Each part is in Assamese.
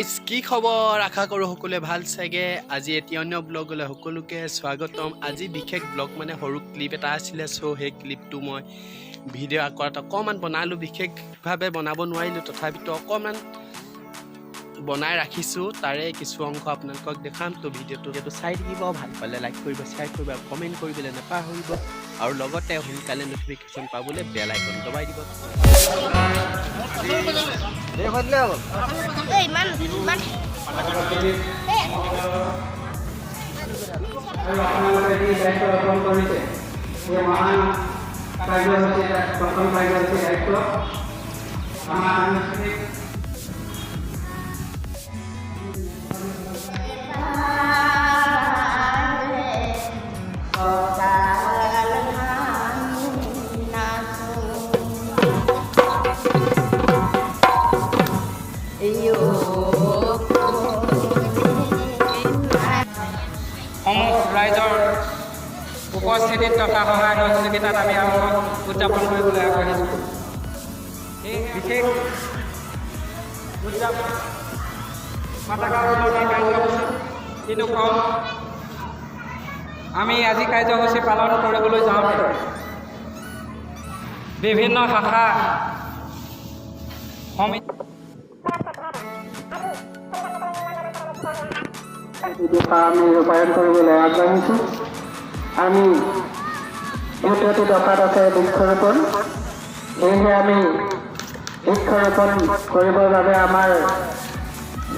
গাইজ কি খবৰ আশা কৰোঁ সকলোৱে ভাল চাগে আজি এটি অন্য ব্লগলৈ সকলোকে স্বাগতম আজি বিশেষ ব্লগ মানে সৰু ক্লিপ এটা আছিলে চ' সেই ক্লিপটো মই ভিডিঅ' কৰাত অকণমান বনালোঁ বিশেষভাৱে বনাব নোৱাৰিলোঁ তথাপিতো অকণমান বনাই ৰাখিছোঁ তাৰে কিছু অংশ আপোনালোকক দেখাম তো ভিডিঅ'টো চাই থাকিব ভাল পালে লাইক কৰিব শ্বেয়াৰ কৰিব আৰু কমেণ্ট কৰিবলৈ নাপাহৰিব আৰু লগতে সোনকালে নটিফিকেশ্যন পাবলৈ বেল আইকন দবাই দিব ৰাইজৰ উপস্থিতিত তথা সহায় সহযোগিতাত আমি উদযাপন কৰিবলৈ আগবাঢ়িছোঁ এই বিশেষ উদযাপন কাৰ্যসূচী কিন্তু কম আমি আজি কাৰ্যসূচী পালন কৰিবলৈ যাওঁতে বিভিন্ন শাখা সমিতি আমি ৰূপায়ণ কৰিবলৈ আগবাঢ়িছোঁ আমি দ্বিতীয়টো দফাত আছে বৃক্ষৰোপণ সেয়েহে আমি বৃক্ষৰোপণ কৰিবৰ বাবে আমাৰ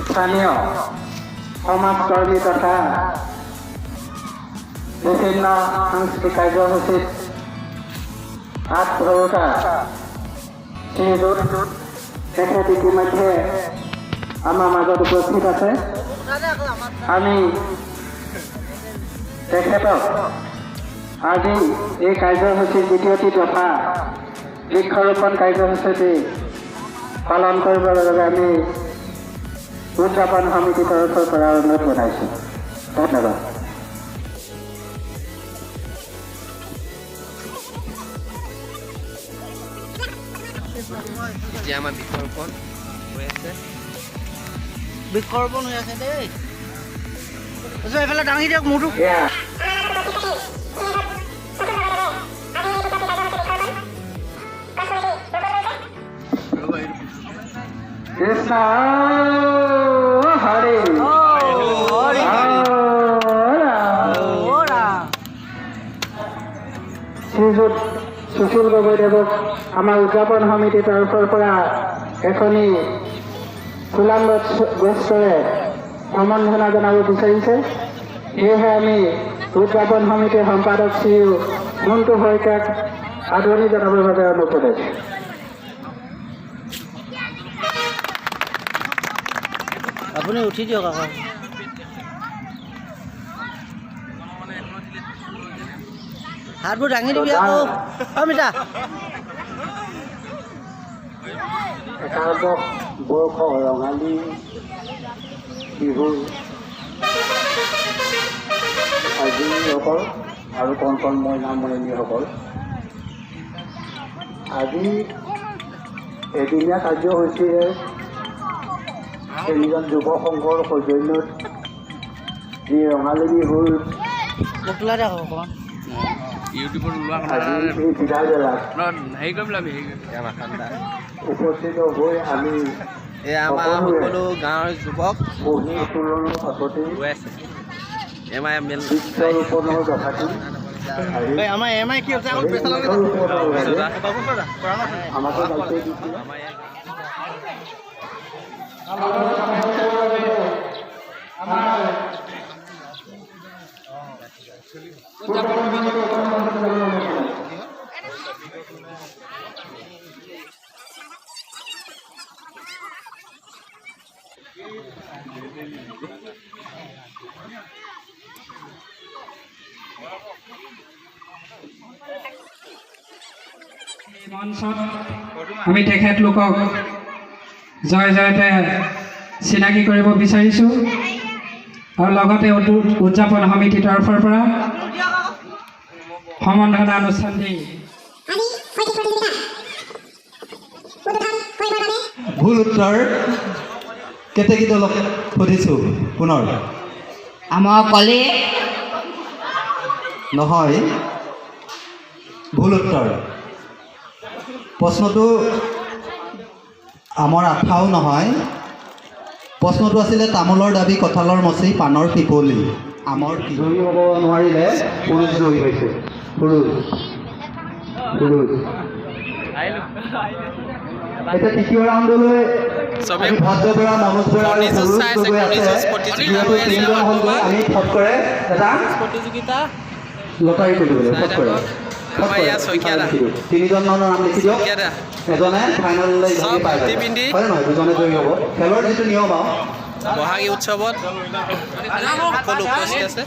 স্থানীয় সমাজকৰ্মী তথা বিভিন্ন সাংস্কৃতিক কাৰ্যসূচীত হাত ধৰোঁতা শ্ৰীযুত তেখেত ইতিমধ্যে আমাৰ মাজত উপস্থিত আছে আমি তেখেতক আজি এই কাৰ্যসূচীৰ দ্বিতীয়টি দফা বৃক্ষৰোপণ কাৰ্যসূচী পালন কৰিবৰ বাবে আমি উদযাপন সমিতিৰ তৰফৰ পৰা অনুৰোধ জনাইছোঁ ধন্যবাদ এতিয়া আমাৰ বৃক্ষৰোপণ হৈ আছে দেই এইফালে দাঙি দিয়ক মোৰটো কৃষ্ণ হৰি শ্ৰীযুত সুশীল গগৈদেৱক আমাৰ উদযাপন সমিতিৰ তৰফৰ পৰা এখনি ফুলাম গছৰে সম্বৰ্ধনা জনাব বিচাৰিছে সেয়েহে আমি উদযাপন সমিতিৰ সম্পাদক শ্ৰী মণ্টু শইকীয়াক আদৰণি জনাবৰ বাবে অনুৰোধ জনাইছোঁ আপুনি উঠি দিয়ক আকৌ হাতবোৰ দাঙি দিবি আকৌ অমিতা একাদশ বৰ্ষ ৰঙালী বিহুৰ আজীসকল আৰু কণ কণ মইনা মইনীসকল আজি এদিনীয়া কাৰ্যসূচীৰে তিনিজন যুৱ সংঘৰ সৌজন্যত যি ৰঙালী বিহুৰ বকুলা দিয়ক অকণমান ইউটিউবত ওলোৱা আজি এই বিদায়বেলাত হেৰি কৰিব উপস্থিত হৈ আমি এই আমাৰ সকলো গাঁৱৰ যুৱক বহি তোলনৰ পাছতে গৈ আছে এমাই বৃক্ষৰোপণৰ কথাটো আমাৰ এমাই কি হৈছে আমাকে দায়িত্ব দিছিলে আমি তেখেতলোকক জয় জয়তে চিনাকি কৰিব বিচাৰিছোঁ আৰু লগতে উদযাপন সমিতিৰ তৰফৰ পৰা সম্বৰ্ধনা অনুষ্ঠান দি ভুল উত্তৰ কেতেকী দলক সুধিছোঁ পুনৰ আমাৰ কলে নহয় ভুল উত্তৰ প্ৰশ্নটো আমৰ আঠাও নহয় প্ৰশ্নটো আছিলে তামোলৰ দাবী কঁঠালৰ মচি পাণৰ পিপলি আমৰ জয়ী হ'ব নোৱাৰিলে পুৰুষ জয়ী হৈছে পুৰুষ এতিয়া তৃতীয় ৰাউণ্ডলৈ ভদ্ৰ বৰা মনোজ বৰা আৰু পুৰুষ গৈ আছে যিহেতু তিনিজন হ'ল আমি ফটকৰে এটা প্ৰতিযোগিতা লটাৰী কৰিব লাগিব ফটকৰে আমাৰ ইয়াত শইকীয়া দা তিনিজন মানুহৰ নাম লিখি দিয়ক শইকীয়া দা এজনে ফাইনেললৈ চব পাই ধুতি যায় পিন্ধি হয় নহয় দুজনে জয়ী হ'ব খেলৰ যিটো নিয়ম আৰু বহাগী উৎসৱত সকলো উপস্থিত আছে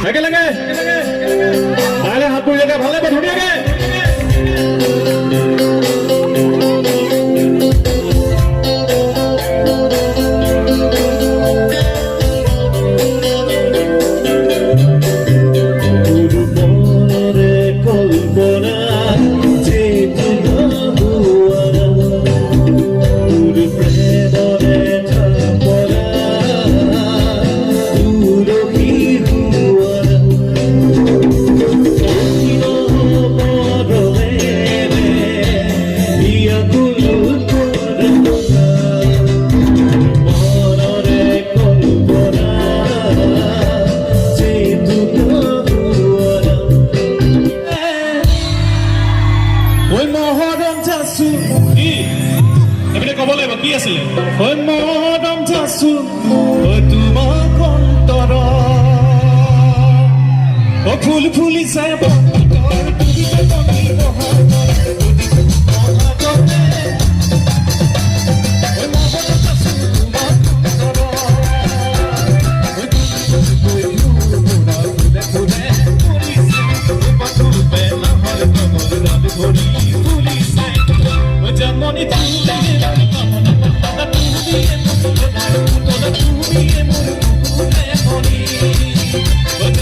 একেলগে ভালে হাত ভৰিলৈকে ভালে ধুনীয়াকে আছিলে ঐ মৰম যাচো ঐ তোমাক অন্তৰ ও ফুল ফুলিছে বতৰ